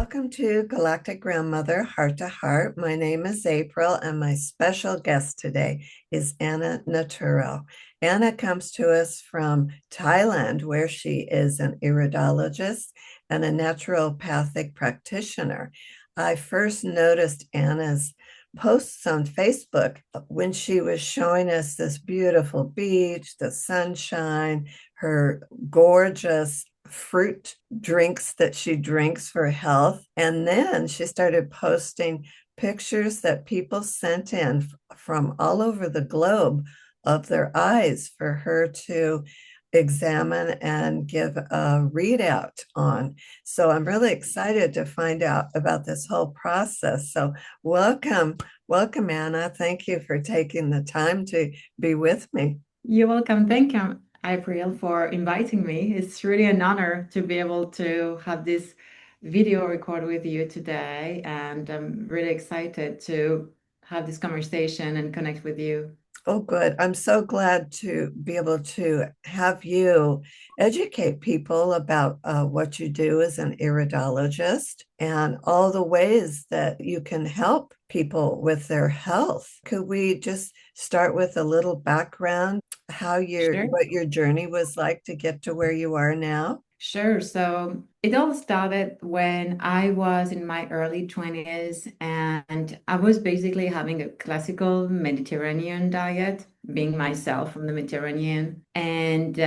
Welcome to Galactic Grandmother Heart to Heart. My name is April, and my special guest today is Anna Naturo. Anna comes to us from Thailand, where she is an iridologist and a naturopathic practitioner. I first noticed Anna's posts on Facebook when she was showing us this beautiful beach, the sunshine, her gorgeous fruit drinks that she drinks for health. And then she started posting pictures that people sent in from all over the globe of their eyes for her to examine and give a readout on. So I'm really excited to find out about this whole process. So welcome, Anna. Thank you for taking the time to be with me. You're welcome. Thank you, April, for inviting me. It's really an honor to be able to have this video record with you today, and I'm really excited to have this conversation and connect with you. Oh, good. I'm so glad to be able to have you educate people about what you do as an iridologist and all the ways that you can help people with their health. Could we just start with a little background, Sure. what your journey was like to get to where you are now? Sure. So it all started when I was in my early 20s, and I was basically having a classical Mediterranean diet, being myself from the Mediterranean. And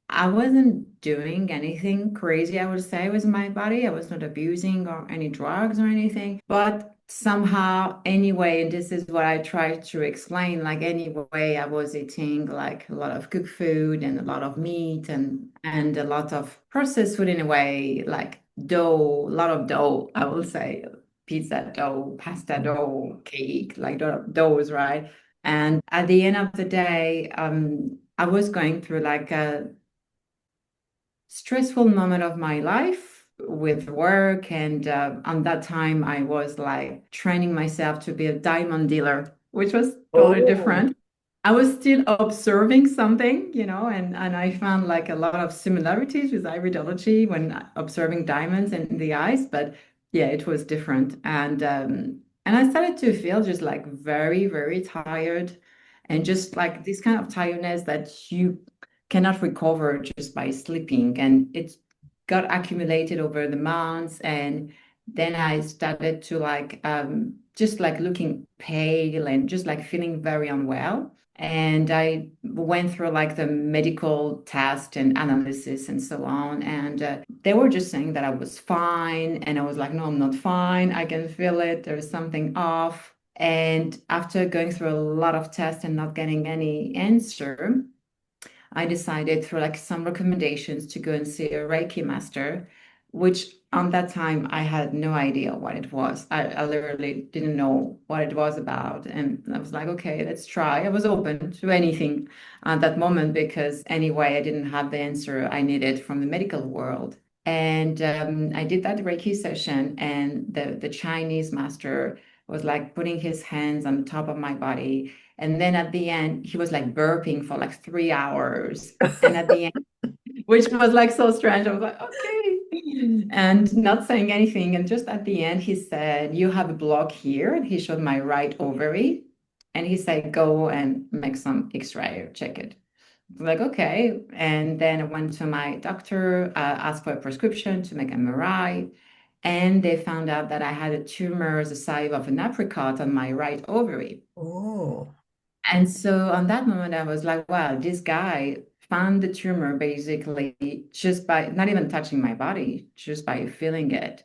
I wasn't doing anything crazy, I would say, with my body. I was not abusing or any drugs or anything. But somehow, anyway, and this is what I try to explain, like anyway, I was eating like a lot of cooked food and a lot of meat and a lot of processed food in a way, like dough, a lot of dough, I will say, pizza dough, pasta dough, cake, like doughs, right? And at the end of the day, I was going through like a stressful moment of my life with work. And on that time, I was like training myself to be a diamond dealer, which was totally Oh, different. I was still observing something, and I found like a lot of similarities with iridology when observing diamonds in the eyes, but yeah, it was different. And I started to feel just like very, very tired, and just like this kind of tiredness that you cannot recover just by sleeping. And it got accumulated over the months. And then I started to like just like looking pale and just like feeling very unwell. And I went through like the medical test and analysis and so on. And they were just saying that I was fine. And I was like, no, I'm not fine. I can feel it. There's something off. And after going through a lot of tests and not getting any answer, I decided through like some recommendations to go and see a Reiki master, which on that time I had no idea what it was. I literally didn't know what it was about. And I was like, okay, let's try. I was open to anything at that moment because anyway, I didn't have the answer I needed from the medical world. And I did that Reiki session, and the Chinese master was like putting his hands on the top of my body, and then at the end, he was like burping for like 3 hours. And at the end, which was like so strange, I was like, okay. And not saying anything. And just at the end, he said, you have a block here. And he showed my right ovary. And he said, go and make some x-ray or check it. Like, okay. And then I went to my doctor, asked for a prescription to make MRI. And they found out that I had a tumor the size of an apricot on my right ovary. oh. And so on that moment, I was like, wow, this guy found the tumor basically just by not even touching my body, just by feeling it.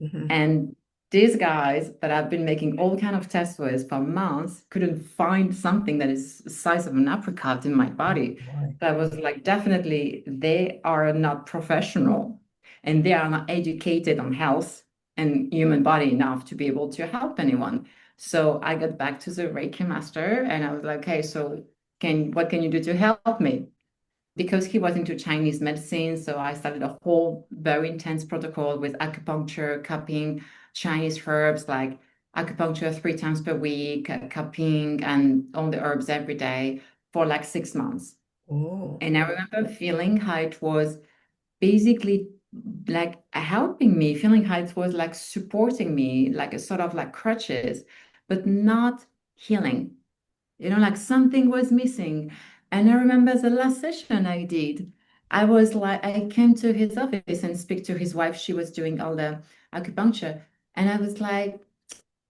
Mhm. And these guys that I've been making all kind of tests with for months couldn't find something that is the size of an apricot in my Oh, body. boy. That was like, definitely, they are not professional and they are not educated on health and human body enough to be able to help anyone. So I got back to the Reiki master and I was like, okay, so what can you do to help me? Because he was into Chinese medicine. So I started a whole very intense protocol with acupuncture, cupping, Chinese herbs, like acupuncture 3 times per week, cupping, and all the herbs every day for like 6 months. Oh. And I remember feeling how it was basically like helping me, feeling how it was like supporting me, like a sort of like crutches, but not healing. Like something was missing. And I remember the last session I did, I was like, I came to his office and speak to his wife. She was doing all the acupuncture. And I was like,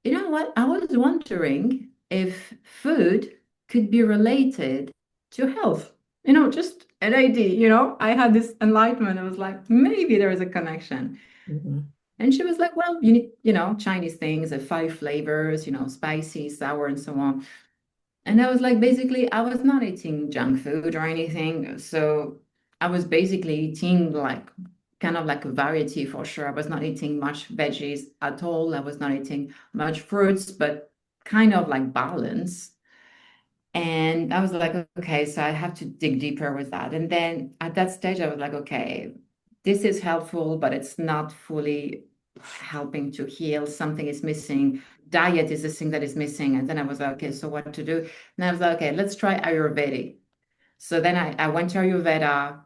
you know what? I was wondering if food could be related to health. Just an idea, I had this enlightenment. I was like, maybe there is a connection. Mhm. And she was like, well, you need, Chinese things, 5 flavors, spicy, sour, and so on. And I was like, basically, I was not eating junk food or anything. So I was basically eating like kind of like a variety for sure. I was not eating much veggies at all. I was not eating much fruits, but kind of like balance. And I was like, okay, so I have to dig deeper with that. And then at that stage, I was like, okay, this is helpful, but it's not fully helping to heal. Something is missing. Diet is the thing that is missing. And then I was like, okay, so what to do? And I was like, okay, let's try Ayurvedic. So then I went to Ayurveda,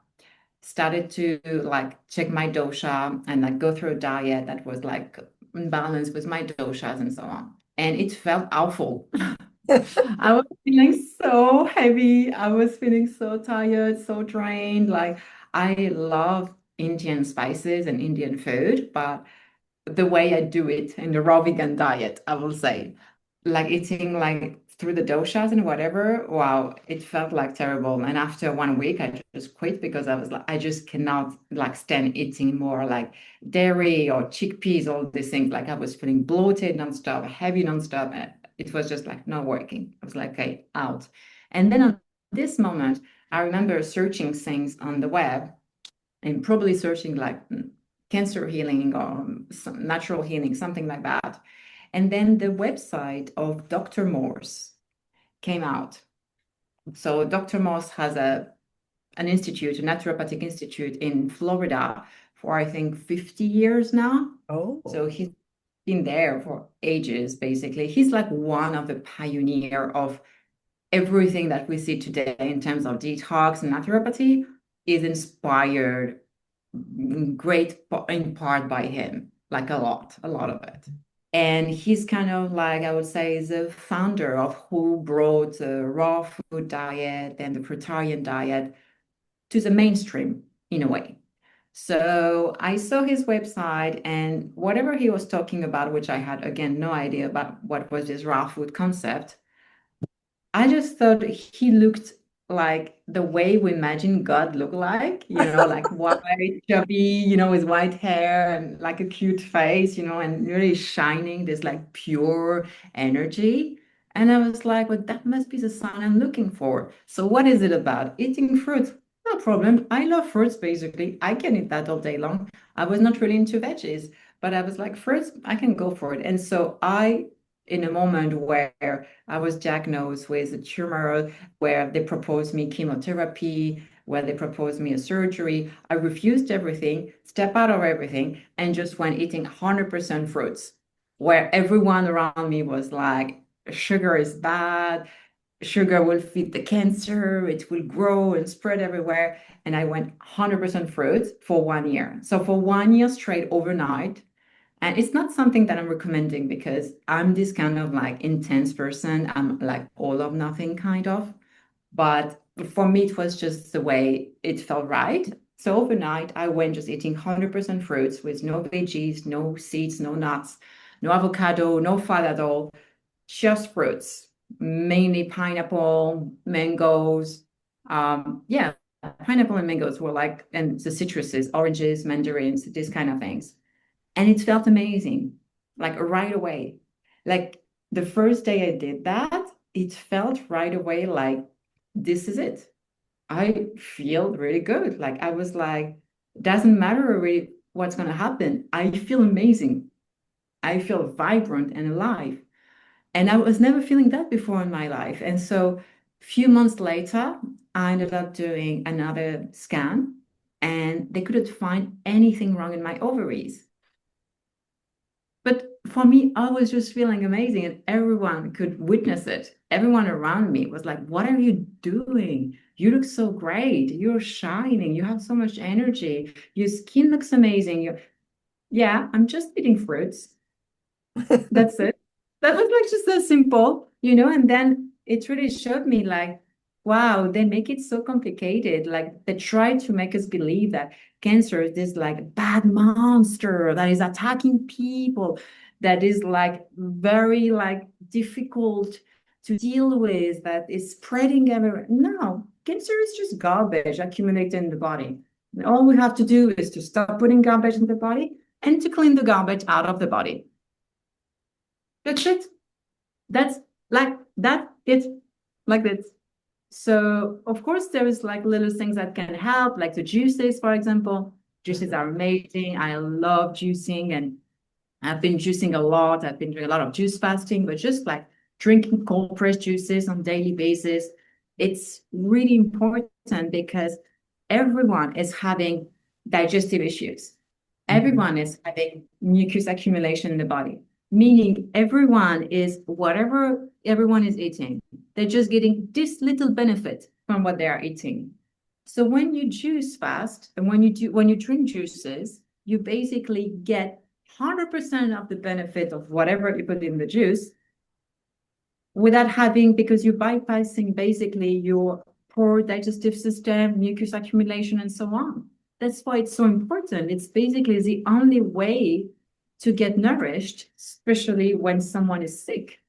started to like check my dosha and like go through a diet that was like in balance with my doshas and so on. And it felt awful. I was feeling so heavy. I was feeling so tired, so drained. Like, I love Indian spices and Indian food, but the way I do it in the raw vegan diet, I will say, like eating like through the doshas and whatever, wow, it felt like terrible. And after 1 week, I just quit because I was like, I just cannot like stand eating more like dairy or chickpeas, all these things. Like I was feeling bloated nonstop, heavy nonstop. It was just like not working. I was like, okay, out. And then on this moment, I remember searching things on the web and probably searching like cancer healing or some natural healing, something like that. And then the website of Dr. Morse came out. So Dr. Morse has an institute, a naturopathic institute in Florida for I think 50 years now. Oh. So he's been there for ages, basically. He's like one of the pioneer of everything that we see today in terms of detox and naturopathy is inspired great in part by him, like a lot of it. And he's kind of like, I would say, the founder of who brought the raw food diet and the fruitarian diet to the mainstream in a way. So I saw his website and whatever he was talking about, which I had again no idea about what was this raw food concept, I just thought he looked like the way we imagine God look like, like white, chubby, with white hair and like a cute face, and really shining this like pure energy. And I was like, well, that must be the sign I'm looking for. So what is it about? Eating fruit. No problem. I love fruits, basically. I can eat that all day long. I was not really into veggies, but I was like, fruits, I can go for it. And so in a moment where I was diagnosed with a tumor where they proposed me chemotherapy, where they proposed me a surgery. I refused everything, stepped out of everything, and just went eating 100% fruits, where everyone around me was like, sugar is bad, sugar will feed the cancer, it will grow and spread everywhere. And I went 100% fruits for 1 year. So for 1 year straight overnight, and it's not something that I'm recommending because I'm this kind of like intense person. I'm like all or nothing kind of. But for me, it was just the way it felt right. So overnight, I went just eating 100% fruits with no veggies, no seeds, no nuts, no avocado, no fat at all, just fruits, mainly pineapple, mangoes. Yeah, pineapple and mangoes were like, and the citruses, oranges, mandarins, these kind of things. And it felt amazing, like right away. Like the first day I did that, it felt right away like, this is it. I feel really good. Like I was like, doesn't matter really what's going to happen. I feel amazing. I feel vibrant and alive. And I was never feeling that before in my life. And so a few months later, I ended up doing another scan and they couldn't find anything wrong in my ovaries. But for me, I was just feeling amazing, and everyone could witness it. Everyone around me was like, "What are you doing? You look so great. You're shining. You have so much energy. Your skin looks amazing. Yeah, I'm just eating fruits. That's it. That was like just so simple, and then it really showed me like, wow, they make it so complicated. Like they try to make us believe that cancer is this like bad monster that is attacking people, that is like very like difficult to deal with, that is spreading everywhere. No, cancer is just garbage accumulated in the body. And all we have to do is to stop putting garbage in the body and to clean the garbage out of the body. That's it. That's like that. It's like this. So of course there is like little things that can help, like the juices, for example. Juices Mhm. are amazing. I love juicing, and I've been juicing a lot. I've been doing a lot of juice fasting, but just like drinking cold pressed juices on a daily basis, it's really important because everyone is having digestive issues. Mhm. Everyone is having mucus accumulation in the body, meaning everyone is whatever everyone is eating, they're just getting this little benefit from what they are eating. So when you juice fast and when you drink juices, you basically get 100% of the benefit of whatever you put in the juice without having, because you're bypassing basically your poor digestive system, mucus accumulation, and so on. That's why it's so important. It's basically the only way to get nourished, especially when someone is sick.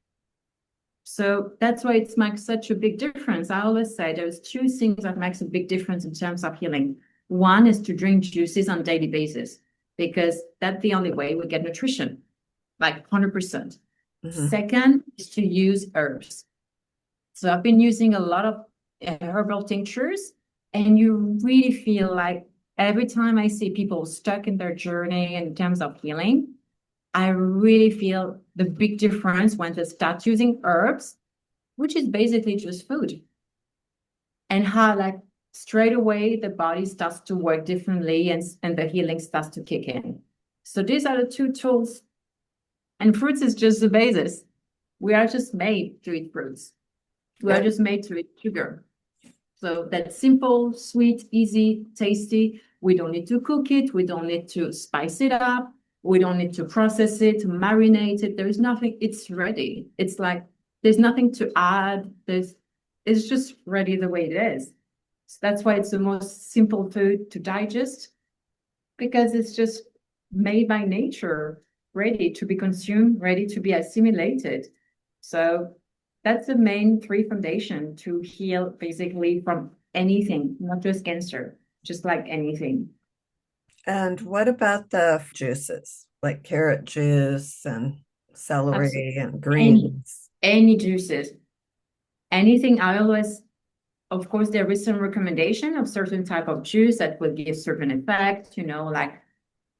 So that's why it makes such a big difference. I always say there's two things that makes a big difference in terms of healing. One is to drink juices on a daily basis, because that's the only way we get nutrition, like 100%. Mhm. Second is to use herbs. So I've been using a lot of herbal tinctures, and you really feel like every time I see people stuck in their journey in terms of healing, I really feel the big difference when they start using herbs, which is basically just food, and how like straight away the body starts to work differently, and the healing starts to kick in. So these are the two tools, and fruits is just the basis. We are just made to eat fruits. We are And just made to eat sugar. So that's simple, sweet, easy, tasty. We don't need to cook it. We don't need to spice it up. We don't need to process it, marinate it. There is nothing. It's ready. It's like there's nothing to add. It's just ready the way it is. So that's why it's the most simple food to digest, because it's just made by nature, ready to be consumed, ready to be assimilated. So that's the main three foundation to heal basically from anything, not just cancer, just like anything. and what about the juices, like carrot juice and Absolutely. celery and Any greens? any juices, anything. I always, of course, there is some recommendation of certain type of juice that will give certain effect, like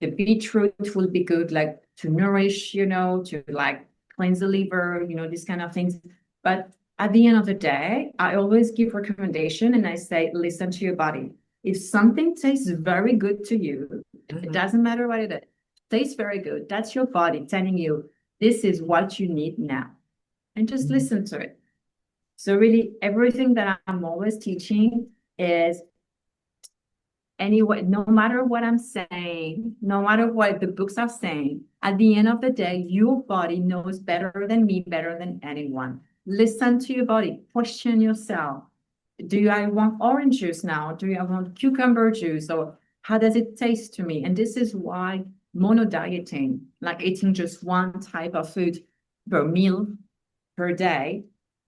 the beetroot will be good, like to nourish, to like cleanse the liver, these kind of things. But at the end of the day, I always give recommendation and I say, listen to your body. If something tastes very good to you, it Mhm. doesn't matter what it is, tastes very good. That's your body telling you this is what you need now. And just Mhm. listen to it. So really everything that I'm always teaching is, anyway, no matter what I'm saying, no matter what the books are saying, at the end of the day, your body knows better than me, better than anyone. Listen to your body, question yourself. Do I want orange juice now? Do I want cucumber juice? Or how does it taste to me? And this is why mono dieting, like eating just one type of food per meal per day,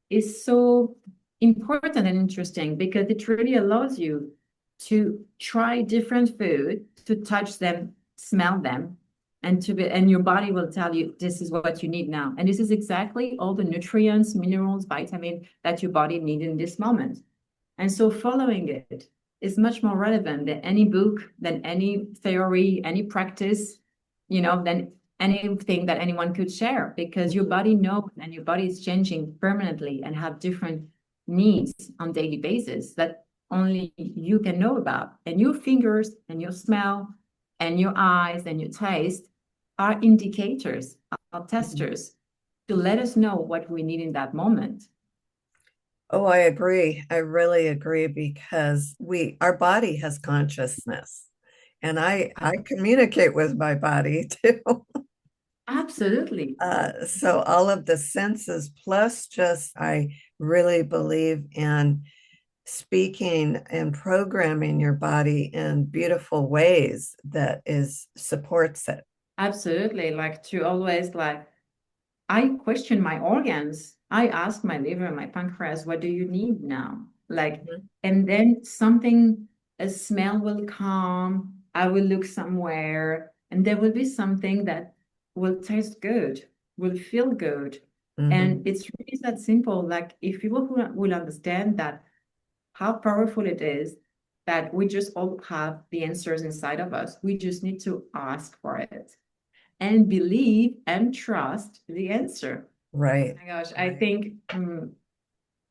is so important and interesting, because it really allows you to try different food, to touch them, smell them, and your body will tell you this is what you need now. And this is exactly all the nutrients, minerals, vitamin that your body needs in this moment. And so following it is much more relevant than any book, than any theory, any practice, than anything that anyone could share, because your body knows, and your body is changing permanently and have different needs on daily basis that only you can know about. And your fingers and your smell and your eyes and your taste are indicators Mhm. testers to let us know what we need in that moment. Oh, I agree. I really agree because our body has consciousness, and I communicate with my body too. Absolutely. So all of the senses, plus just I really believe in speaking and programming your body in beautiful ways that is supports it. Absolutely. Like to always like I question my organs. I ask my liver and my pancreas, what do you need now? Like, Mhm. and then something, a smell will come. I will look somewhere, and there will be something that will taste good, will feel good. And Mhm. it's really that simple. Like, if people who will understand that how powerful it is, that we just all have the answers inside of us. We just need to ask for it and believe and trust the answer. Right. My gosh, I think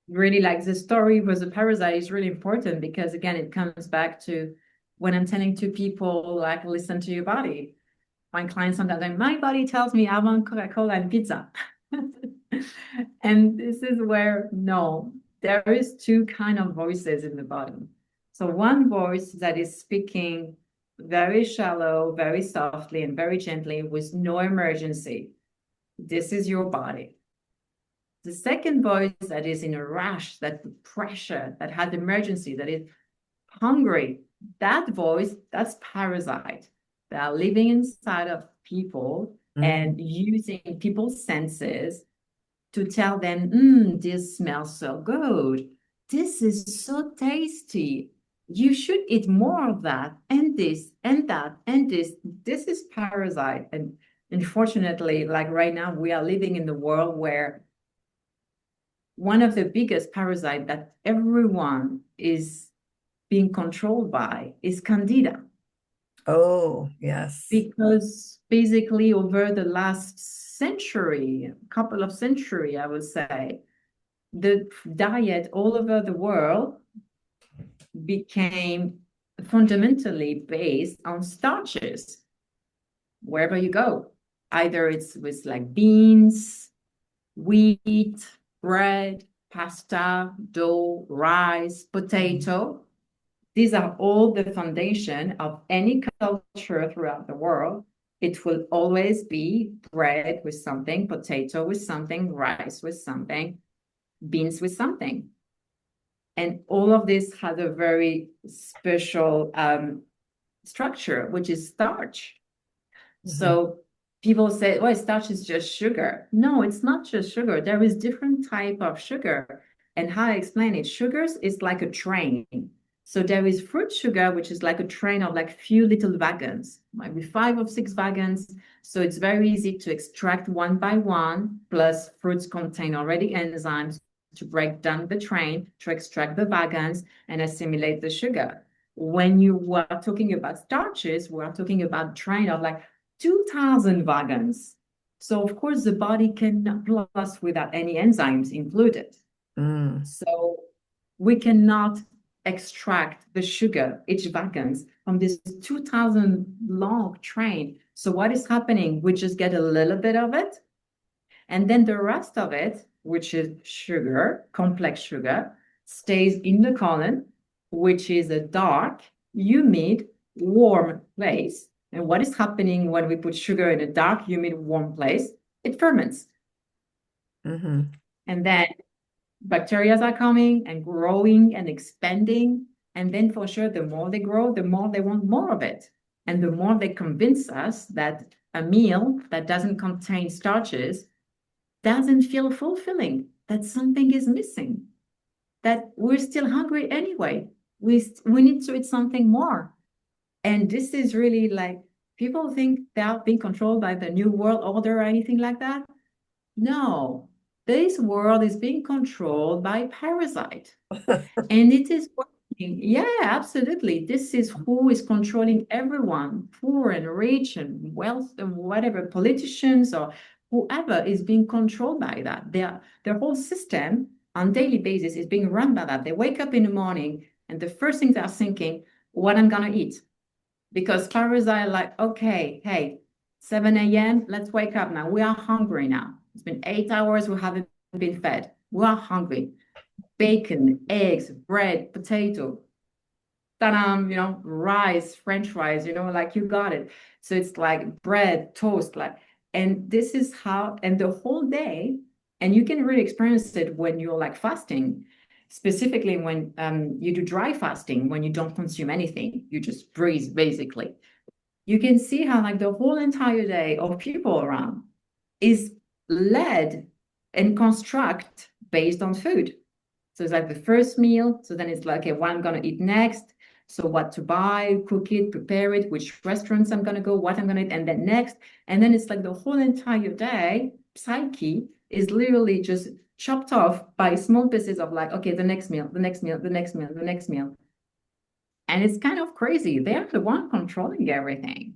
really like the story with the parasite is really important because again, it comes back to when I'm telling to people like listen to your body. My clients sometimes like, my body tells me I want Coca-Cola and pizza. And this is where no, there is two kind of voices in the body. So one voice that is speaking very shallow, very softly, and very gently with no emergency. This is your body. The second voice that is in a rush, that pressure, that had emergency, that is hungry, that voice, that's parasite. They are living inside of people Mhm. and using people's senses to tell them, this smells so good. This is so tasty. You should eat more of that, and this, and that, and this. This is parasite. And unfortunately, like right now, we are living in the world where one of the biggest parasite that everyone is being controlled by is candida. Oh, yes. Because basically over the last century, couple of century, I would say, the diet all over the world became fundamentally based on starches wherever you go. Either it's with like beans, wheat, bread, pasta, dough, rice, Mhm. potato. These are all the foundation of any culture throughout the world. It will always be bread with something, potato with something, rice with something, beans with something. And all of this has a very special structure, which is starch. Mhm. So people say, well, starch is just sugar. No, it's not just sugar. There is different type of sugar. And how I explain it, sugars is like a train. So there is fruit sugar, which is like a train of like few little wagons, might be 5 or 6 wagons. So it's very easy to extract one by one. Plus, fruits contain already enzymes to break down the train, to extract the wagons and assimilate the sugar. When you are talking about starches, we're talking about train of like 2,000 wagons. So of course the body cannot plus without any enzymes included. Mm. So we cannot extract the sugar, each wagons from this 2,000 long train. So what is happening? We just get a little bit of it, and then the rest of it, which is sugar, complex sugar, stays in the colon, which is a dark, humid, warm place. And what is happening when we put sugar in a dark, humid, warm place? It ferments. Mhm. And then bacteria are coming and growing and expanding. And then for sure, the more they grow, the more they want more of it. And the more they convince us that a meal that doesn't contain starches doesn't feel fulfilling, that something is missing, that we're still hungry anyway. We need to eat something more. And this is really like people think they are being controlled by the new world order or anything like that. No, this world is being controlled by parasite. And it is working. Yeah, absolutely. This is who is controlling everyone, poor and rich and wealth and whatever, politicians or whoever is being controlled by that. Their whole system on daily basis is being run by that. They wake up in the morning and the first thing they're thinking, what I'm gonna eat. Because parasites are like, okay, hey, 7 a.m., let's wake up now. We are hungry now. It's been 8 hours, we haven't been fed. We are hungry. Bacon, eggs, bread, potato, rice, French fries, like you got it. So it's like bread, toast, like, and this is how, and the whole day, and you can really experience it when you're like fasting, specifically when you do dry fasting, when you don't consume anything, you just breathe basically. You can see how like the whole entire day of people around is led and construct based on food. So it's like the first meal. So then it's like, okay, what I'm going to eat next. So what to buy, cook it, prepare it, which restaurants I'm going to go, what I'm going to eat, and then next. And then it's like the whole entire day, psyche is literally just chopped off by small pieces of like, okay, the next meal, the next meal, the next meal, the next meal. And it's kind of crazy. They're the one controlling everything.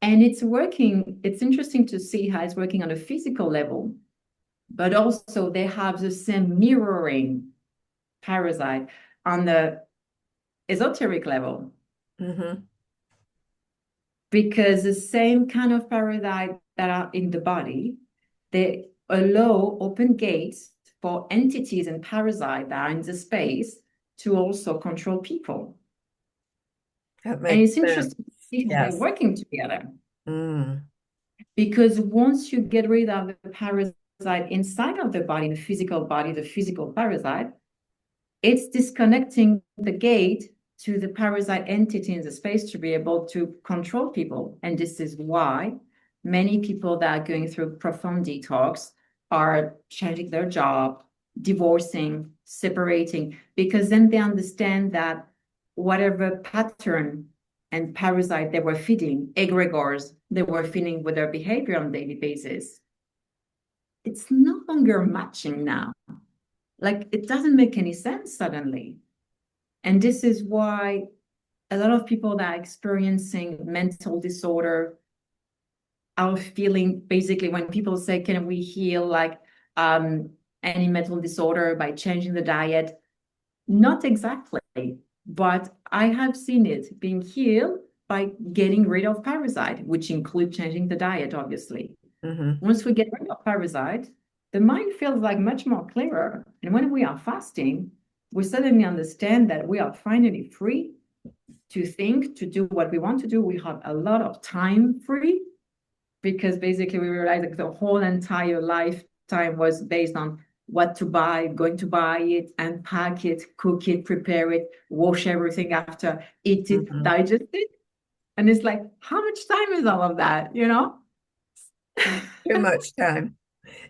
And it's working. It's interesting to see how it's working on a physical level, but also they have the same mirroring parasite on the esoteric level. Mm-hmm. Because the same kind of parasite that are in the body, they allow open gates for entities and parasites that are in the space to also control people. That And makes it's sense. interesting to see how they're Yes. working together. Mm. Because once you get rid of the parasite inside of the body, the physical parasite, it's disconnecting the gate to the parasite entity in the space to be able to control people. And this is why many people that are going through profound detox are changing their job, divorcing, separating, because then they understand that whatever pattern and parasite they were feeding, egregores they were feeding with their behavior on a daily basis, it's no longer matching now. Like it doesn't make any sense suddenly. And this is why a lot of people that are experiencing mental disorder are feeling basically when people say, can we heal like any mental disorder by changing the diet? Not exactly, but I have seen it being healed by getting rid of parasite, which include changing the diet, obviously. Mm-hmm. Once we get rid of parasite, the mind feels like much more clearer. And when we are fasting, we suddenly understand that we are finally free to think, to do what we want to do. We have a lot of time free because basically we realize that the whole entire lifetime was based on what to buy, going to buy it, unpack it, cook it, prepare it, wash everything after, eat it, Mm-hmm. digest it. And it's like, how much time is all of that, you know? Too much time.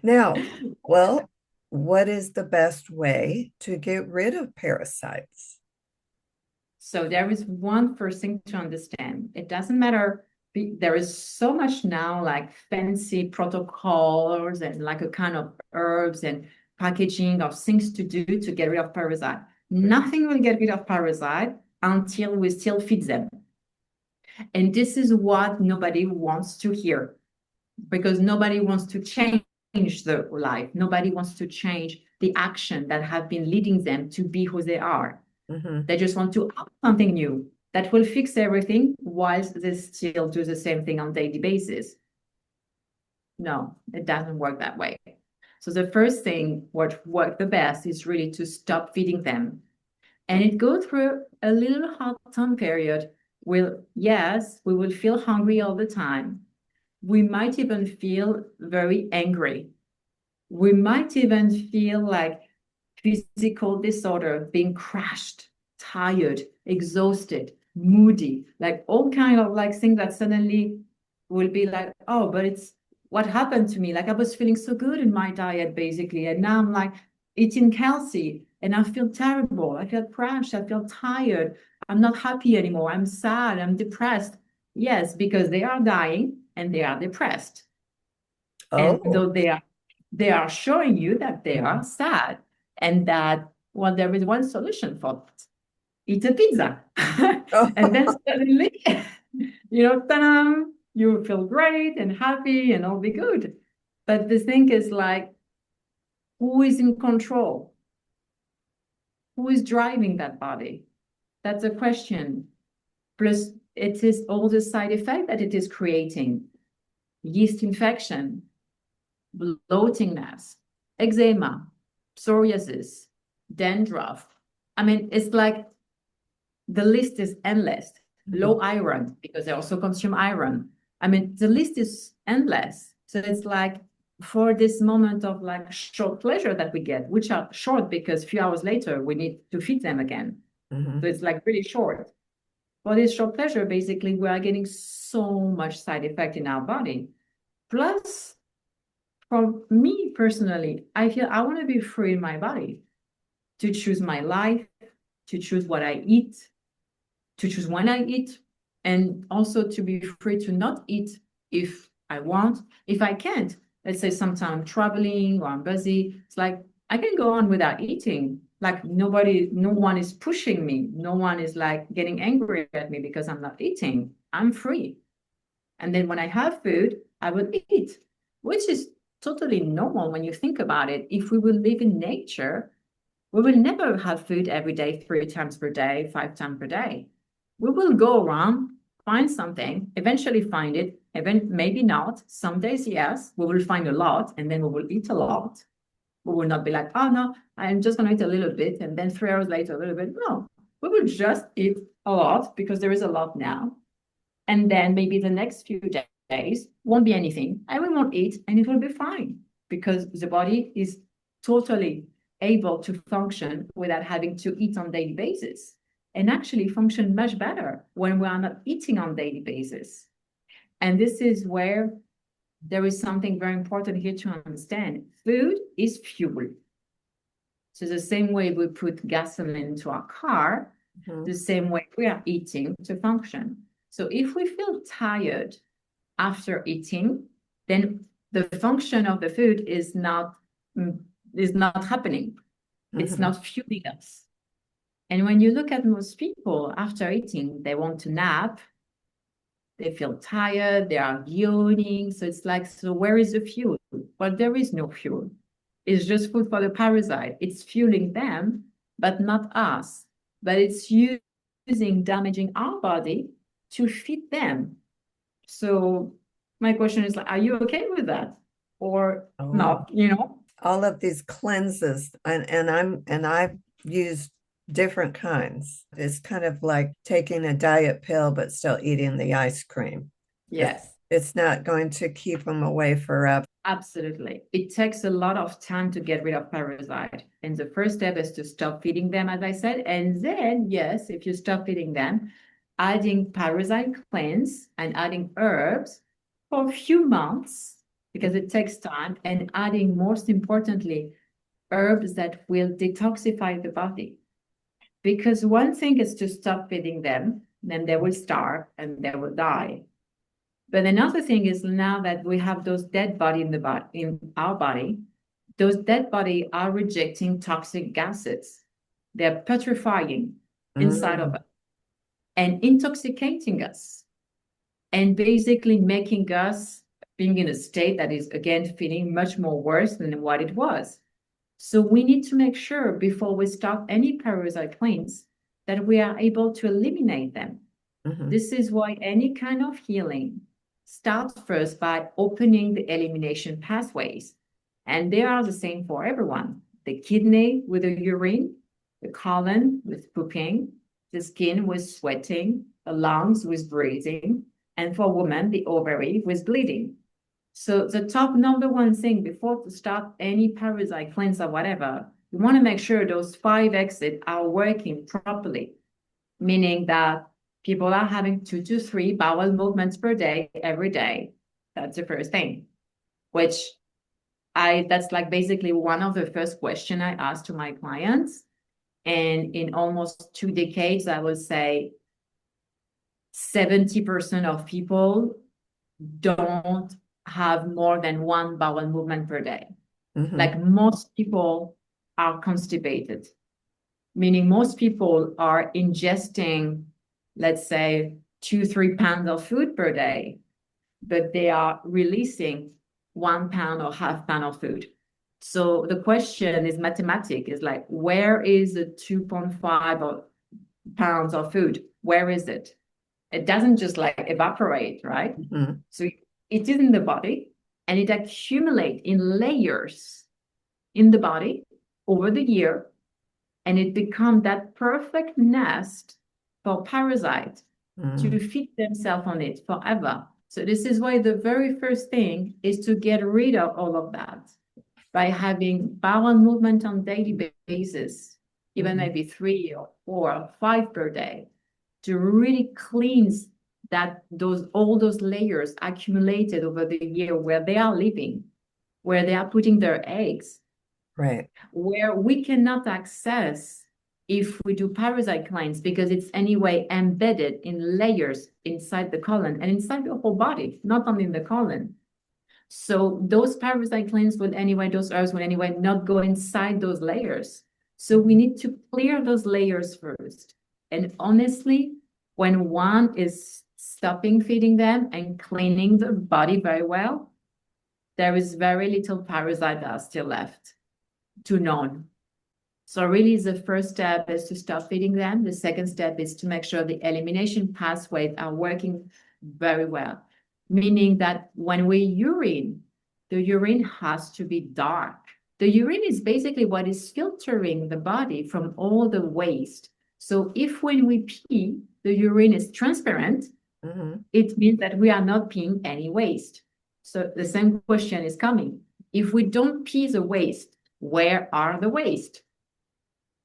Now, well, what is the best way to get rid of parasites? So there is one first thing to understand. It doesn't matter. There is so much now like fancy protocols and like a kind of herbs and packaging of things to do to get rid of parasite. Nothing will get rid of parasite until we still feed them. And this is what nobody wants to hear because nobody wants to change the life. Nobody wants to change the action that have been leading them to be who they are. Mm-hmm. They just want to add something new that will fix everything whilst they still do the same thing on a daily basis. No, it doesn't work that way. So the first thing, what worked the best is really to stop feeding them. And it goes through a little hard time period. Yes, we will feel hungry all the time. We might even feel very angry. We might even feel like physical disorder, being crashed, tired, exhausted, moody, like all kind of like things that suddenly will be like, oh, but it's what happened to me. Like I was feeling so good in my diet, basically. And now I'm like eating healthy and I feel terrible. I feel crashed. I feel tired. I'm not happy anymore. I'm sad. I'm depressed. Yes, because they are dying and they are depressed. And Oh. though they are showing you that they are sad and that, well, there is one solution for that. Eat a pizza. Oh. And then suddenly, ta-da, you feel great and happy and all be good. But the thing is like, who is in control? Who is driving that body? That's a question. Plus, it is all the side effect that it is creating. yeast infection, bloatingness, eczema, psoriasis, dandruff. I mean, it's like the list is endless. Low iron, because they also consume iron. I mean, the list is endless. So it's like for this moment of like short pleasure that we get, which are short because a few hours later we need to feed them again. So it's like really short. For this short pleasure, basically, we are getting so much side effect in our body. Plus, for me personally, I feel I want to be free in my body to choose my life, to choose what I eat, to choose when I eat, and also to be free to not eat if I want. If I can't, let's say sometime I'm traveling or I'm busy, it's like I can go on without eating. Like no one is pushing me. No one is like getting angry at me because I'm not eating. I'm free. And then when I have food, I will eat, which is totally normal when you think about it. If we will live in nature, we will never have food every day, 3 times per day, 5 times per day. We will go around, find something, eventually find it, maybe not. Some days, yes, we will find a lot and then we will eat a lot. We will not be like, oh no, I'm just going to eat a little bit and then 3 hours later, a little bit. No, we will just eat a lot because there is a lot now. And then maybe the next few days won't be anything and we won't eat and it will be fine because the body is totally able to function without having to eat on daily basis and actually function much better when we are not eating on daily basis. And this is where there is something very important here to understand. Food is fuel. So the same way we put gasoline into our car, the same way we are eating to function. So if we feel tired after eating, then the function of the food is not happening. It's not fueling us. And when you look at most people after eating, they want to nap, they feel tired, they are yawning. So it's like, so where is the fuel? Well, there is no fuel. It's just food for the parasite. It's fueling them, but not us. But it's using damaging our body to feed them. So my question is, like, are you okay with that or not? All of these cleanses, and I've used different kinds. It's kind of like taking a diet pill but still eating the ice cream. Yes. It's not going to keep them away forever. Absolutely. It takes a lot of time to get rid of parasite. And the first step is to stop feeding them, as I said. And then, yes, if you stop feeding them, adding parasite cleanse and adding herbs for a few months, because it takes time, and adding, most importantly, herbs that will detoxify the body. Because one thing is to stop feeding them, then they will starve and they will die. But another thing is now that we have those dead body in our body, those dead body are rejecting toxic gases. They're putrefying inside of us and intoxicating us and basically making us being in a state that is, again, feeling much more worse than what it was. So we need to make sure before we start any parasite cleanse that we are able to eliminate them. This is why any kind of healing starts first by opening the elimination pathways. And they are the same for everyone. The kidney with the urine, the colon with pooping, the skin with sweating, the lungs with breathing, and for women, the ovary with bleeding. So the top number one thing before to start any parasite cleanse or whatever, you want to make sure those 5 exits are working properly, meaning that people are having 2 to 3 bowel movements per day, every day. That's the first thing, which that's like basically one of the first questions I ask to my clients. And in almost 2 decades, I would say 70% of people don't have more than 1 bowel movement per day. Like most people are constipated, meaning most people are ingesting, let's say, 2-3 pounds of food per day, but they are releasing 1 pound or half pound of food. So the question is mathematic, is like, where is the 2.5 pounds of food? Where is it? It doesn't just like evaporate, right? So it is in the body and it accumulates in layers in the body over the year, and it becomes that perfect nest for parasites to Mm, feed themselves on it forever. So this is why the very first thing is to get rid of all of that by having bowel movement on daily basis, even mhm. maybe 3 or 4 or 5 per day, to really cleanse that all those layers accumulated over the year where they are living, where they are putting their eggs, Right. where we cannot access if we do parasite cleanse because it's anyway embedded in layers inside the colon and inside the whole body, not only in the colon. So those parasite cleanse will anyway, those herbs will anyway not go inside those layers. So we need to clear those layers first. And honestly, when one is stopping feeding them and cleaning the body very well, there is very little parasite that are still left to none. So really the first step is to stop feeding them. The second step is to make sure the elimination pathways are working very well, meaning that when we urine, the urine has to be dark. The urine is basically what is filtering the body from all the waste. So if when we pee, the urine is transparent, Mhm. it means that we are not peeing any waste. So the same question is coming. If we don't pee the waste, where are the waste?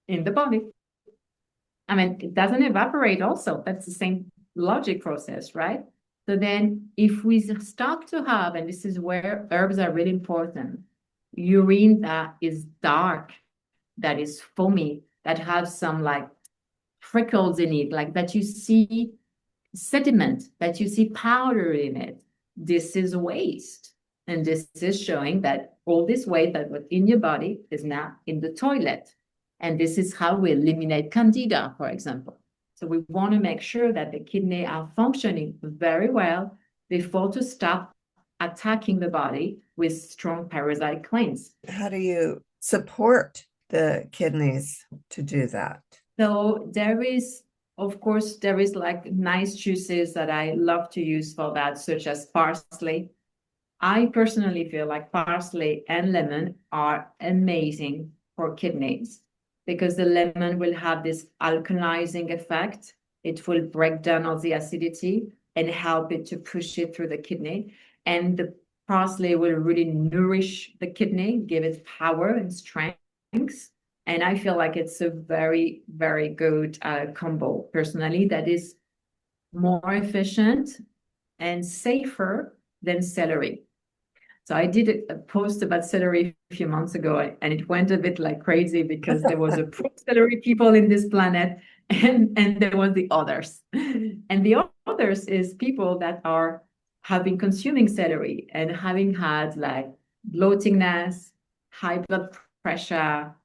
In the body. I mean, it doesn't evaporate also. That's the same logic process, right? So then if we start to have, and this is where herbs are really important, urine that is dark, that is foamy, that has some like freckles in it, like that you see sediment, that you see powder in it, this is waste. And this is showing that all this waste that was in your body is now in the toilet. And this is how we eliminate candida, for example. So we want to make sure that the kidney are functioning very well before to start attacking the body with strong parasite cleanse. How do you support the kidneys to do that? So there is, of course, there is like nice juices that I love to use for that, such as parsley. I personally feel like parsley and lemon are amazing for kidneys because the lemon will have this alkalizing effect. It will break down all the acidity and help it to push it through the kidney. And the parsley will really nourish the kidney, give it power and strength. And I feel like it's a very, very good combo personally that is more efficient and safer than celery. So I did a post about celery a few months ago, and it went a bit like crazy because there was a pro-celery people in this planet, and there was the others. And the others is people that have been consuming celery and having had like bloatingness, high blood pressure,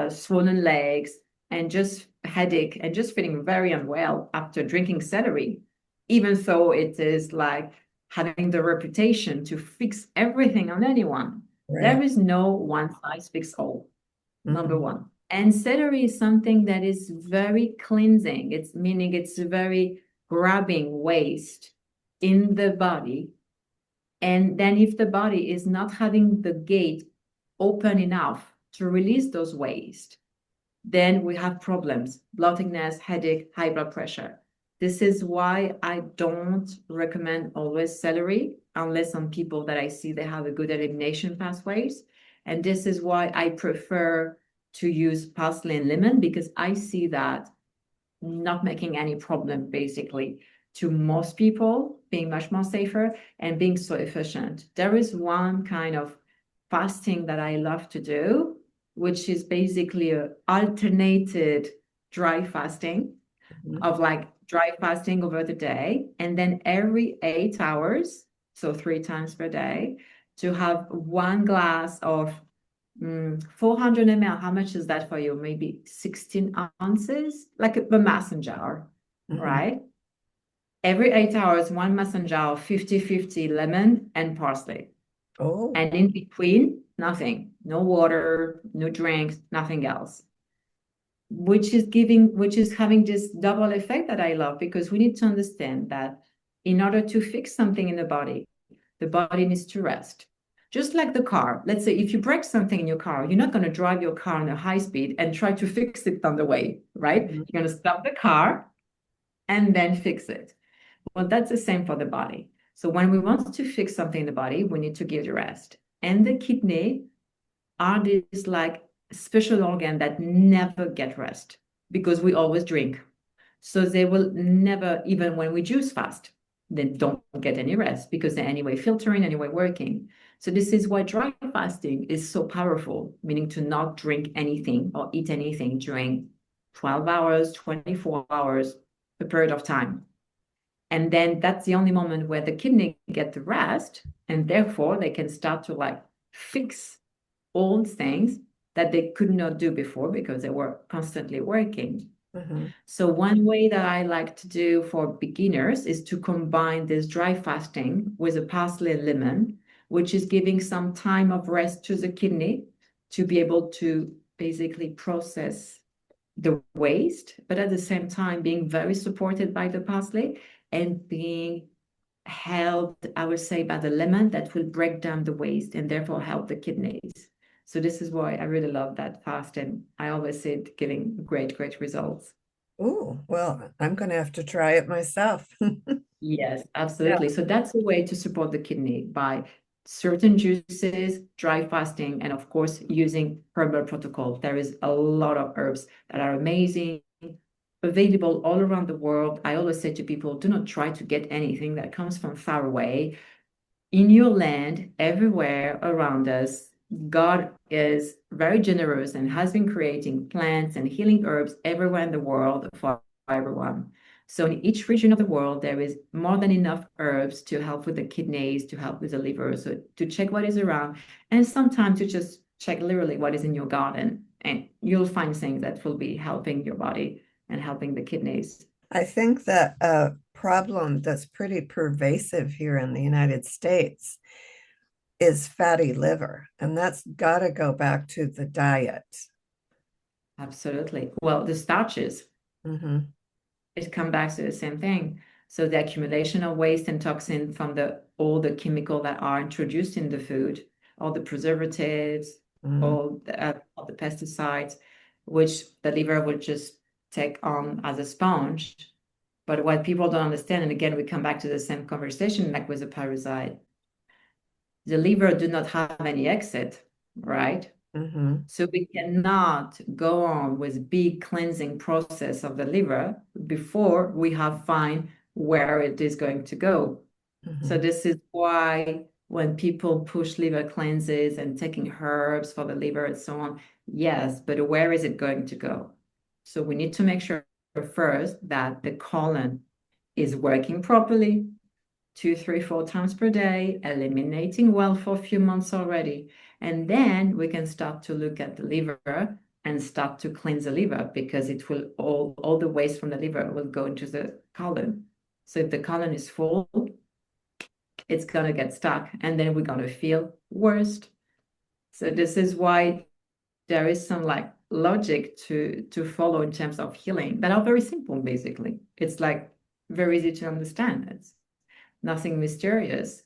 swollen legs, and just headache, and just feeling very unwell after drinking celery, even though it is like having the reputation to fix everything on anyone. There Right. is no one size fits all, number Mhm. one. And celery is something that is very cleansing. It's meaning it's very grabbing waste in the body. And then if the body is not having the gate open enough to release those waste, then we have problems, bloatingness, headache, high blood pressure. This is why I don't recommend always celery unless on people that I see they have a good elimination pathways. And this is why I prefer to use parsley and lemon because I see that not making any problem basically to most people, being much more safer and being so efficient. There is one kind of fasting that I love to do, which is basically a alternated dry fasting Mhm. of like dry fasting over the day, and then every 8 hours, so 3 times per day, to have 1 glass of 400 ml. How much is that for you? Maybe 16 ounces, like a mason jar, Mhm. right? Every 8 hours, one mason jar of 50-50 lemon and parsley. Oh. And in between, nothing, no water, no drinks, nothing else. Which is having this double effect that I love because we need to understand that in order to fix something in the body, The body needs to rest. Just like the car. Let's say if you break something in your car, you're not going to drive your car on a high speed and try to fix it on the way, right? Mhm. You're going to stop the car and then fix it. Well, that's the same for the body. So when we want to fix something in the body, we need to give it rest. And the kidney are these like special organ that never get rest because we always drink. So they will never, even when we juice fast, they don't get any rest because they're anyway filtering, anyway working. So this is why dry fasting is so powerful, meaning to not drink anything or eat anything during 12 hours, 24 hours, a period of time. And then that's the only moment where the kidney get the rest, and therefore they can start to like fix old things that they could not do before because they were constantly working. Mhm. So one way that I like to do for beginners is to combine this dry fasting with a parsley and lemon, which is giving some time of rest to the kidney to be able to basically process the waste, but at the same time being very supported by the parsley and being held, I would say, by the lemon that will break down the waste and therefore help the kidneys. So this is why I really love that fast, and I always see it giving great, great results. Ooh, well, I'm going to have to try it myself. Yes, Yeah. absolutely. So that's a way to support the kidney by certain juices, dry fasting, and of course, using herbal protocol. There is a lot of herbs that are amazing, available all around the world. I always say to people, do not try to get anything that comes from far away. In your land, everywhere around us, God is very generous and has been creating plants and healing herbs everywhere in the world for everyone. So in each region of the world, there is more than enough herbs to help with the kidneys, to help with the liver. So to check what is around, and sometimes you just check literally what is in your garden, and you'll find things that will be helping your body and helping the kidneys. I think that a problem that's pretty pervasive here in the United States is fatty liver, and that's got to go back to the diet. Absolutely. Well, the starches, Hmm. it comes back to the same thing. So the accumulation of waste and toxin from the all the chemical that are introduced in the food, all the preservatives, Mm. all the pesticides, which the liver will just take on as a sponge. But what people don't understand, and again, we come back to the same conversation like with a parasite, the liver do not have any exit, right? Hmm. So we cannot go on with big cleansing process of the liver before we have find where it is going to go. So Hmm. this is why when people push liver cleanses and taking herbs for the liver and so on, yes, but where is it going to go? So we need to make sure first that the colon is working properly, 2, 3, 4 times per day, eliminating well for a few months already. And then we can start to look at the liver and start to cleanse the liver because it will all the waste from the liver will go into the colon. So if the colon is full, it's gonna get stuck and then we're gonna feel worse. So this is why there is some like logic to follow in terms of healing that are very simple, basically. It's like very easy to understand. It's nothing mysterious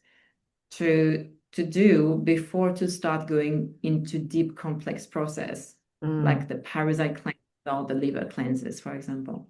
to do before to start going into deep complex process Mm. like the parasite cleanse or the liver cleanses, for example.